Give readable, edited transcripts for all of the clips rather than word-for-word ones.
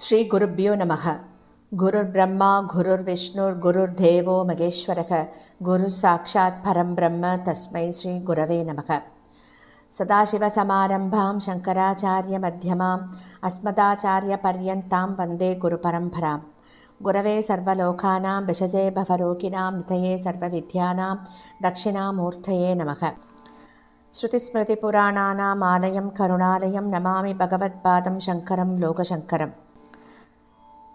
ஸ்ரீ குருப்யோ நமக. குருர் பிரம்மா குருர் விஷ்ணுர் குருர் தேவோ மகேஸ்வரக குரு சாட்சாத் பரம் பிரம்ம தஸ்மை ஸ்ரீ குரவே நமக. சதாசிவசமாரம்பாம் சங்கராச்சாரிய மத்தியமாம் அஸ்மதாச்சாரிய பர்யந்தாம் வந்தே குரு பரம்பராம். குரவே சர்வலோகானாம் விஷஜே பவரோகிணாம் நிதயே சர்வவித்யானாம் தட்சிணாமூர்த்தயே நமக. ஸ்ருதிஸ்மிருதிபுராணானாம் ஆலயம் கருணாலயம் நமாமி பகவத்பாதம் சங்கரம் லோகசங்கரம்.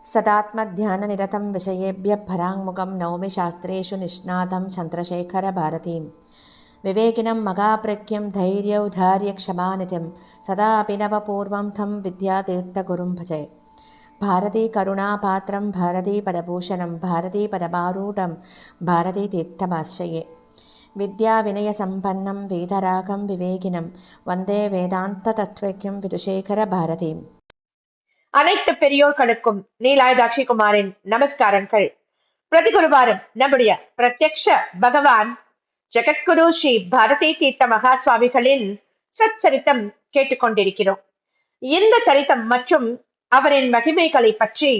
सदात्मध्याननिरतं विषयेभ्यः पराङ्मुखं नौमि शास्त्रेषु निष्णातं चन्द्रशेखरभारतीं विवेकिनं मगाप्रज्ञं धैर्यौधार्यक्षमानिधिं सदा अभिनवपूर्वं तं विद्यातीर्थगुरुं भजे. भारतीकरुणापात्रं भारतीपदभूषणं भारतीपदमारूढं भारतीतीर्थमाश्रये. विद्याविनयसम्पन्नं वेदरागं विवेकिनं वन्दे वेदान्ततत्त्वज्ञं विदुशेखरभारतीम्. அனைத்து பெரியோர்களுக்கும் நீலாயுதாட்சி குமாரின் நமஸ்காரங்கள். பிரதிகுருவாரம் நம்முடைய பிரத்யக்ஷ பகவான் ஜெகத்குரு ஸ்ரீ பாரதி தீர்த்த மகா சுவாமிகளின் சச்சரித்தம் கேட்டுக்கொண்டிருக்கிறோம். இந்த சரித்தம் மற்றும் அவரின் மகிமைகளை பற்றி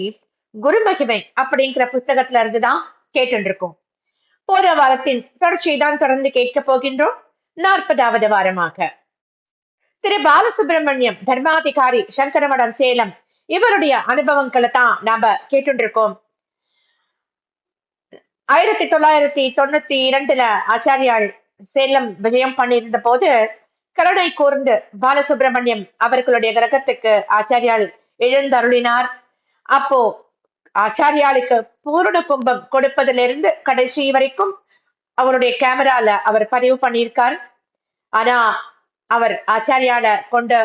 குரு மகிமை அப்படிங்கிற புத்தகத்துல இருந்துதான் கேட்டு இருக்கோம். போன வாரத்தின் தொடர்ச்சியை தான் தொடர்ந்து கேட்க போகின்றோம். 40வது வாரமாக திரு பாலசுப்ரமணியம் தர்மாதிகாரி சங்கரமடம் சேலம் இவருடைய அனுபவங்களை தான் நாம கேட்டு இருக்கோம். 1992 ஆச்சாரியால் சேலம் விஜயம் பண்ணியிருந்த போது கருணை கூர்ந்து பாலசுப்ரமணியம் அவர்களுடைய கிரகத்துக்கு ஆச்சாரியால் எழுந்தருளினார். அப்போ ஆச்சாரியாளுக்கு பூரண கும்பம் கொடுப்பதிலிருந்து கடைசி வரைக்கும் அவருடைய கேமரால அவர் பதிவு பண்ணியிருக்கார். ஆனா அவர் ஆச்சாரியால கொண்டு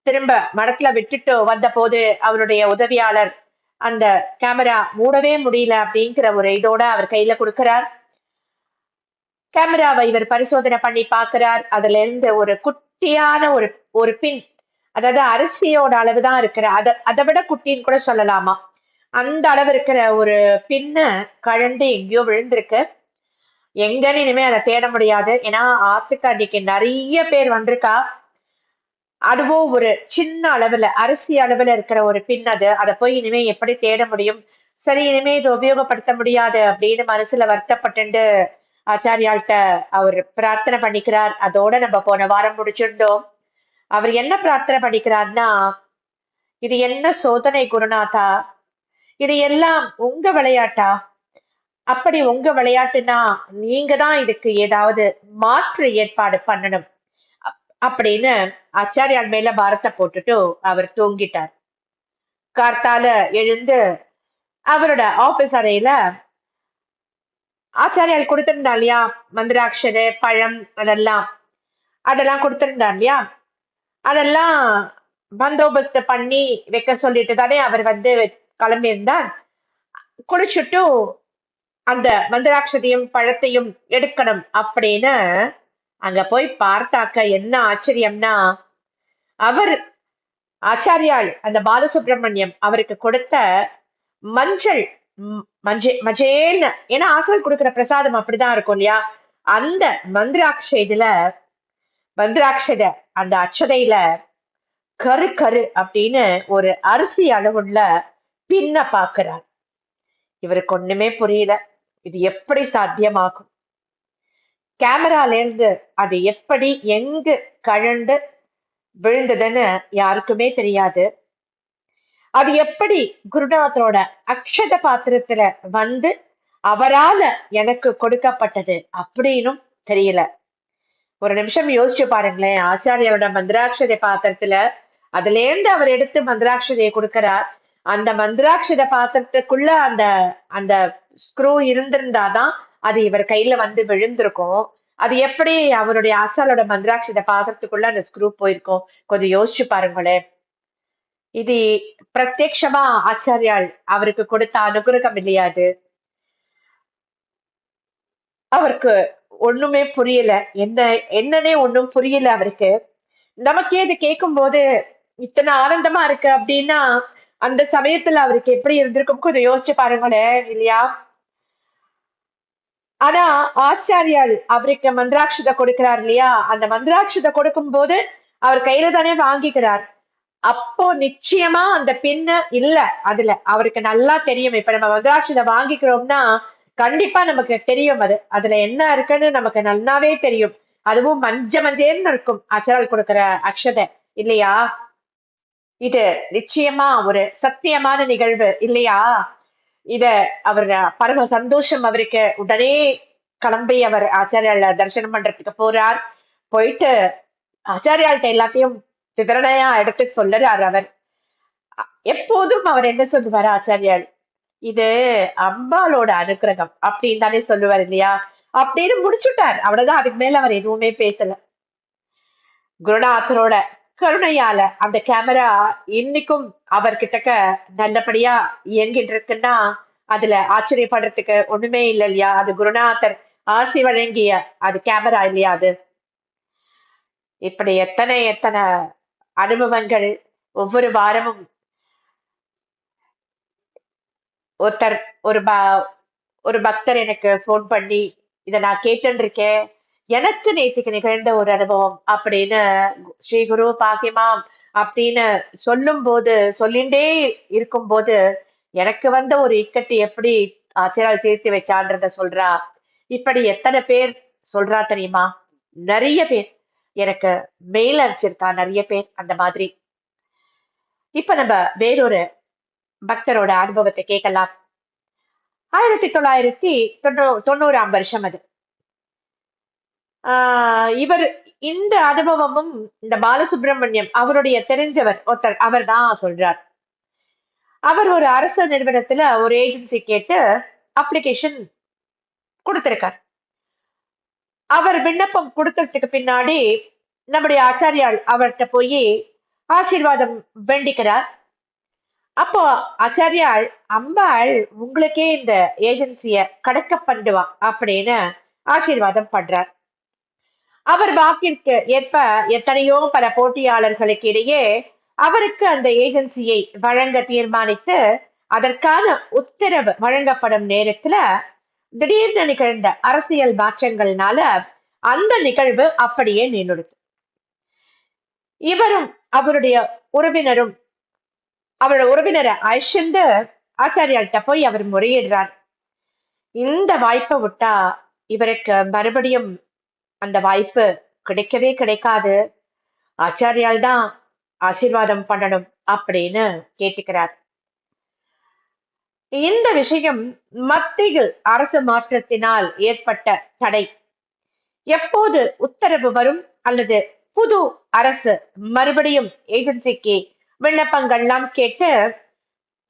திரும்ப மடத்துல விட்டுட்டு வந்த போது அவருடைய உதவியாளர் அந்த கேமரா மூடவே முடியல அப்படிங்கிற ஒரு இதோட அவர் கையில கொடுக்கிறார். கேமராவை இவர் பரிசோதனை பண்ணி பார்க்கிறார். அதுல இருந்து ஒரு குட்டியான ஒரு பின், அதாவது அரிசியோட அளவுதான் இருக்கிற அதை விட குட்டின்னு கூட சொல்லலாமா, அந்த அளவு இருக்கிற ஒரு பின்ன கழண்டு எங்கேயோ விழுந்திருக்கு. எங்கன்னு இனிமே அதை தேட முடியாது. ஏன்னா ஆத்துக்கு அன்னைக்கு நிறைய பேர் வந்திருக்கா. அதுவும் ஒரு சின்ன அளவுல அரிசி அளவுல இருக்கிற ஒரு பின் அதை போய் இனிமே எப்படி தேட முடியும்? சரி, இனிமே இதை உபயோகப்படுத்த முடியாது அப்படின்னு மனசுல வருத்தப்பட்டு ஆச்சாரியாள்கிட்ட அவர் பிரார்த்தனை பண்ணிக்கிறார். அதோட நம்ம போன வாரம் முடிச்சிருந்தோம். அவர் என்ன பிரார்த்தனை பண்ணிக்கிறார்னா, இது என்ன சோதனை குருநாதா, இது எல்லாம் உங்க விளையாட்டா? அப்படி உங்க விளையாட்டுனா நீங்க தான் இதுக்கு ஏதாவது மாற்று ஏற்பாடு பண்ணணும் அப்படின்னு ஆச்சாரியால் மேல பாரத்தை போட்டுட்டு அவர் தூங்கிட்டார். கார்த்தால எழுந்து அவரோட ஆபீஸ் அறையில ஆச்சாரியால் கொடுத்திருந்தா இல்லையா மந்திராட்சரு பழம் அதெல்லாம் கொடுத்திருந்தா இல்லையா, அதெல்லாம் பந்தோபஸ்து பண்ணி வைக்க சொல்லிட்டு தானே அவர் கிளம்பி இருந்தார். குடிச்சுட்டு அந்த மந்திராட்சதையும் பழத்தையும் எடுக்கணும் அப்படின்னு அங்க போய் பார்த்தாக்க என்ன ஆச்சரியம்னா, அவர் ஆச்சாரியால் அந்த பாலசுப்ரமணியம் அவருக்கு கொடுத்த மஞ்சள் மஞ்சேன்னு, ஏன்னா ஆசிரியர் கொடுக்கிற பிரசாதம் அப்படிதான் இருக்கும் இல்லையா, அந்த மந்திராட்சத அந்த அச்சதையில கரு கரு அப்படின்னு ஒரு அரிசி அளவுள்ள பின்ன பாக்குறார். இவருக்கு ஒண்ணுமே புரியல, இது எப்படி சாத்தியமாகும்? கேமரால இருந்து அது எப்படி எங்கு கழண்டு விழுந்ததுன்னு யாருக்குமே தெரியாது. அது எப்படி குருநாதரோட அக்ஷத பாத்திரத்துல அவரால எனக்கு கொடுக்கப்பட்டது அப்படின்னும் தெரியல. ஒரு நிமிஷம் யோசிச்சு பாருங்களேன். ஆச்சாரியோட மந்திராட்சதை பாத்திரத்துல அதுல இருந்து அவர் எடுத்து மந்திராட்சதையை கொடுக்கிறார். அந்த மந்திராட்சத பாத்திரத்துக்குள்ள அந்த அந்த ஸ்க்ரூ இருந்திருந்தாதான் அது இவர் கையில விழுந்திருக்கும். அது எப்படி அவருடைய ஆச்சாரோட மந்திராட்சத பாத்திரத்துக்குள்ள அந்த ஸ்க்ரூ போயிருக்கும்? கொஞ்சம் யோசிச்சு பாருங்களேன். இது பிரத்யட்சமா ஆச்சாரியால் அவருக்கு கொடுத்த அனுகிரகம் இல்லையாது. அவருக்கு ஒண்ணுமே புரியல, என்னன்னே ஒண்ணும் புரியல அவருக்கு. நமக்கே இது கேட்கும் போது இத்தனை ஆனந்தமா இருக்கு அப்படின்னா அந்த சமயத்துல அவருக்கு எப்படி இருந்திருக்கும் கொஞ்சம் யோசிச்சு பாருங்களேன், இல்லையா? ஆனா ஆச்சாரியால் அவருக்கு மந்திராட்சதை கொடுக்கிறார் இல்லையா, அந்த மந்திராட்சதை கொடுக்கும் போது அவர் கையில தானே வாங்கிக்கிறார். அப்போ நிச்சயமா அந்த பின்னு இல்ல அதுல அவருக்கு நல்லா தெரியும். இப்ப நம்ம மதுராட்சியில வாங்கிக்கிறோம்னா கண்டிப்பா நமக்கு தெரியும் அது அதுல என்ன இருக்குன்னு நமக்கு நல்லாவே தெரியும். அதுவும் மஞ்சேர்னு இருக்கும் அச்சரால் கொடுக்கிற அக்ஷதை இல்லையா? இது நிச்சயமா ஒரு சத்தியமான நிகழ்வு இல்லையா? இத அவர் பரம சந்தோஷம் அவருக்கு. உடனே கிளம்பி அவர் ஆச்சாரியால தரிசனம் பண்றதுக்கு போறார். போயிட்டு ஆச்சாரியால்ட்ட எல்லாத்தையும் விவரணையா எடுத்து சொல்லறார் அவர். எப்போதும் அவர் என்ன சொல்லுவாரு ஆச்சாரியால், இது அம்பாளோட அனுக்கிரகம் அப்படின்னு தானே சொல்லுவார் இல்லையா? அப்படின்னு முடிச்சுட்டார். அவ்வளவுதான். அதுக்கு மேல அவர் எதுவுமே பேசல. குருநாதரோட கருணையால அந்த கேமரா இன்னைக்கும் அவர்கிட்டக்க நல்லபடியா இயங்கிட்டு இருக்குன்னா அதுல ஆச்சரியப்படுறதுக்கு ஒண்ணுமே இல்லை இல்லையா? அது குருநாதர் ஆசி வழங்கிய அது கேமரா இல்லையா அது? இப்படி எத்தனை எத்தனை அனுபவங்கள் ஒவ்வொரு வாரமும் ஒருத்தர் ஒரு ஒரு பக்தர் எனக்கு ஃபோன் பண்ணி இதை நான் கேட்டுன்னு இருக்கேன், எனக்கு நேற்றுக்கு நிகழ்ந்த ஒரு அனுபவம் அப்படின்னு ஸ்ரீ குரு பாக்கியமாம் அப்படின்னு சொல்லும் போது சொல்லிண்டே இருக்கும்போது எனக்கு வந்த ஒரு இக்கட்டு எப்படி ஆச்சரியால் தீர்த்து வச்சான்றத சொல்றா. இப்படி எத்தனை பேர் சொல்றா தெரியுமா? நிறைய பேர் எனக்கு மெயில் அனுப்பிச்சிருக்கா நிறைய பேர் அந்த மாதிரி. இப்ப நம்ம வேறொரு பக்தரோட அனுபவத்தை கேட்கலாம். 1990ஆம் வருஷம் அது. இவர் இந்த அனுபவமும் இந்த பாலசுப்ரமணியம் அவருடைய தெரிஞ்சவர் ஒருத்தர் அவர் தான் சொல்றார். அவர் ஒரு அரசு நிறுவனத்துல ஒரு ஏஜென்சி கேட்டு அப்ளிகேஷன் கொடுத்திருக்கார். அவர் விண்ணப்பம் கொடுத்ததுக்கு பின்னாடி நம்முடைய ஆச்சாரியால் அவர்கிட்ட போய் ஆசீர்வாதம் வேண்டிக்கிறார். அப்போ ஆச்சாரியால் அம்பாள் உங்களுக்கே இந்த ஏஜென்சிய கடக்க பண்ணுவா அப்படின்னு ஆசீர்வாதம் பண்றார். அவர் வாக்கிற்கு ஏற்ப எத்தனையோ பல போட்டியாளர்களுக்கு இடையே அவருக்கு அந்த ஏஜென்சியை வழங்க தீர்மானித்து அதற்கான உத்தரவு வழங்கப்படும் நேரத்துல திடீர்னு நிகழ்ந்த அரசியல் மாற்றங்கள்னால அந்த நிகழ்வு அப்படியே நின்றுடுது. இவரும் அவருடைய உறவினரும் அவரோட உறவினரை அழைச்சிட்டு ஆச்சாரியால்கிட்ட போய் அவர் முறையிடுறார். இந்த வாய்ப்பை விட்டா இவருக்கு மறுபடியும் அந்த வாய்ப்பு கிடைக்கவே கிடைக்காது. ஆச்சாரியால் தான் ஆசீர்வாதம் பண்ணணும் அப்படின்னு கேட்டுக்கிறார். இந்த விஷயம் மத்தியில் அரசு மாற்றத்தினால் ஏற்பட்ட தடை. எப்போது உத்தரவு வரும் அல்லது புது அரசு மறுபடியும் ஏஜென்சிக்கு விண்ணப்பங்கள்லாம் கேட்டு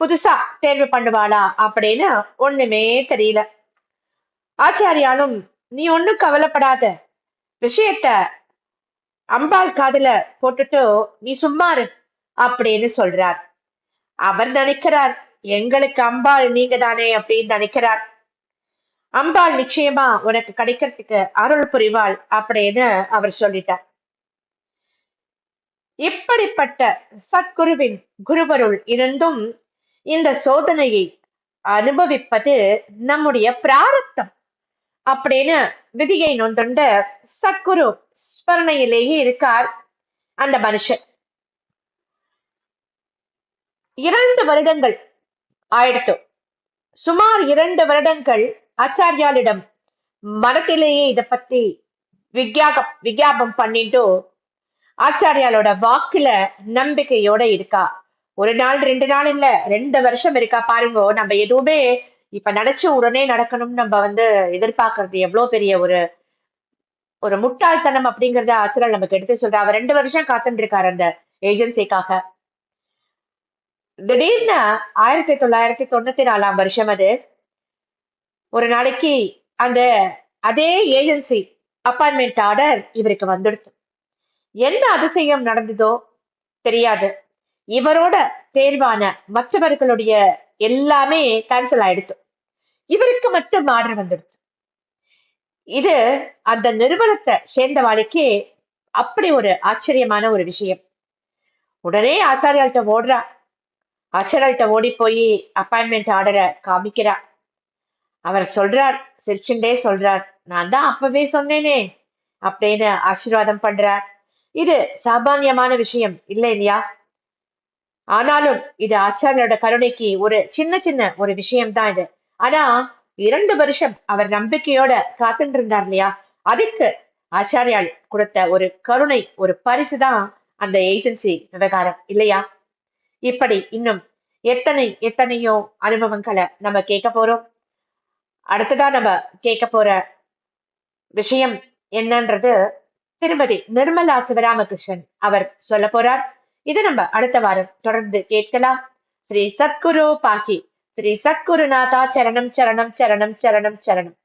புதுசா தேர்வு பண்ணுவாளா அப்படின்னு ஒண்ணுமே தெரியல. ஆச்சாரியாலும் நீ ஒண்ணும் கவலைப்படாத, விஷயத்த அம்பாள் காதுல போட்டுட்டு நீ சும்மாரு அப்படின்னு சொல்றார். அவர் நினைக்கிறார் எங்களுக்கு அம்பாள் நீங்க தானே அப்படின்னு நினைக்கிறார். அம்பாள் நிச்சயமா உனக்கு கிடைக்கிறதுக்கு அருள் புரிவாள் அப்படின்னு அவர் சொல்லிட்டார். இப்படிப்பட்ட சத்குருவின் குருவருள் இருந்தும் இந்த சோதனையை அனுபவிப்பது நம்முடைய பிராரப்தம் அப்படின்னு விதியை நொந்துண்ட சத்குரு ஸ்மரணையிலேயே இருக்கார் அந்த மனுஷன். 2 வருடங்கள் ஆயிடுத்து. சுமார் 2 வருடங்கள் ஆச்சாரியாலிடம் மனத்திலேயே இத பத்தி விஞ்ஞாபம் பண்ணிட்டு ஆச்சாரியாலோட வாக்குல நம்பிக்கையோட இருக்கா. ஒரு நாள் 2 நாள் இல்ல 2 வருஷம் இருக்கா பாருங்க. நம்ம எதுவுமே இப்ப நினைச்சு உடனே நடக்கணும்னு நம்ம எதிர்பார்க்கறது எவ்வளவு பெரிய ஒரு ஒரு முட்டாள்தனம் அப்படிங்கறத ஆச்சாரியால் நமக்கு எடுத்து சொல்ற. அவர் 2 வருஷம் காத்துட்டு இருக்காரு அந்த ஏஜென்சிக்காக. திடீர்னு 1994ஆம் வருஷம் அது. ஒரு நாளைக்கு அந்த அதே ஏஜென்சி அப்பாயின்மெண்ட் ஆர்டர் இவருக்கு வந்துடுச்சு. என்ன அதிசயம் நடந்ததோ தெரியாது. இவரோட தேர்வான மற்றவர்களுடைய எல்லாமே கேன்சல் ஆயிடுச்சு. இவருக்கு மட்டும் ஆர்டர் வந்துடுச்சு. இது அந்த நிறுவனத்தை சேர்ந்த வாழ்க்கை அப்படி ஒரு ஆச்சரியமான ஒரு விஷயம். உடனே ஆச்சாரியால்கிட்ட ஓடுறா. ஆச்சாரியால்கிட்ட ஓடி போய் அப்பாயின்மெண்ட் ஆர்டரை காமிக்கிறா. அவர் சொல்றார், சிரிச்சுண்டே சொல்றார், நான் தான் அப்பவே சொன்னேனே அப்படின்னு ஆசீர்வாதம் பண்றார். இது சாமானியமான விஷயம் இல்லை இல்லையா? ஆனாலும் இது ஆச்சாரியோட கருணைக்கு ஒரு சின்ன சின்ன ஒரு விஷயம்தான் இது. ஆனா 2 வருஷம் அவர் நம்பிக்கையோட காத்துட்டு இருந்தார் இல்லையா, அதுக்கு ஆச்சாரியால் கொடுத்த ஒரு கருணை, ஒரு பரிசுதான் அந்த ஏஜென்சி விவகாரம் இல்லையா? இப்படி இன்னும் எத்தனையோ அனுபவங்களை நம்ம கேட்க போறோம். அடுத்ததா நம்ம கேட்க போற விஷயம் என்னன்றது திருமதி நிர்மலா சிவராமகிருஷ்ணன் அவர் சொல்ல போறார். இது நம்ம அடுத்த வாரம் தொடர்ந்து கேட்கலாம். ஸ்ரீ சத்குரு பாக்கி, ஸ்ரீ சத்குருநாதா சரணம் சரணம் சரணம் சரணம் சரணம்.